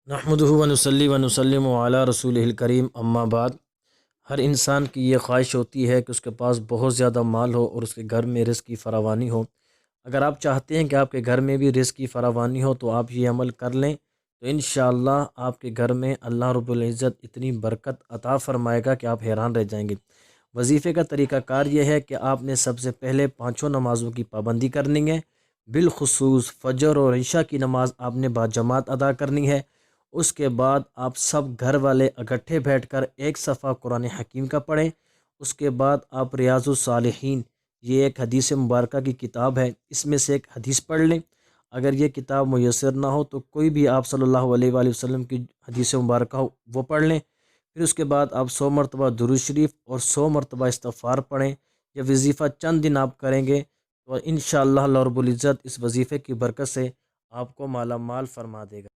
نحمدہ ونصلی ونسلم علی رسولہ الکریم اما بعد۔ ہر انسان کی یہ خواہش ہوتی ہے کہ اس کے پاس بہت زیادہ مال ہو اور اس کے گھر میں رزق کی فراوانی ہو۔ اگر آپ چاہتے ہیں کہ آپ کے گھر میں بھی رزق کی فراوانی ہو تو آپ یہ عمل کر لیں تو انشاءاللہ آپ کے گھر میں اللہ رب العزت اتنی برکت عطا فرمائے گا کہ آپ حیران رہ جائیں گے۔ وظیفے کا طریقہ کار یہ ہے کہ آپ نے سب سے پہلے پانچوں نمازوں کی پابندی کرنی ہے، بالخصوص فجر اور عشاء کی نماز آپ نے باجماعت ادا کرنی ہے۔ اس کے بعد آپ سب گھر والے اکٹھے بیٹھ کر ایک صفحہ قرآن حکیم کا پڑھیں۔ اس کے بعد آپ ریاض الصالحین، یہ ایک حدیث مبارکہ کی کتاب ہے، اس میں سے ایک حدیث پڑھ لیں۔ اگر یہ کتاب میسر نہ ہو تو کوئی بھی آپ صلی اللہ علیہ وآلہ وسلم کی حدیث مبارکہ ہو وہ پڑھ لیں۔ پھر اس کے بعد آپ 100 مرتبہ درود شریف اور 100 مرتبہ استغفار پڑھیں۔ یہ وظیفہ چند دن آپ کریں گے تو انشاءاللہ اللہ رب العزت اس وظیفے کی برکت سے آپ کو مالا مال فرما دے گا۔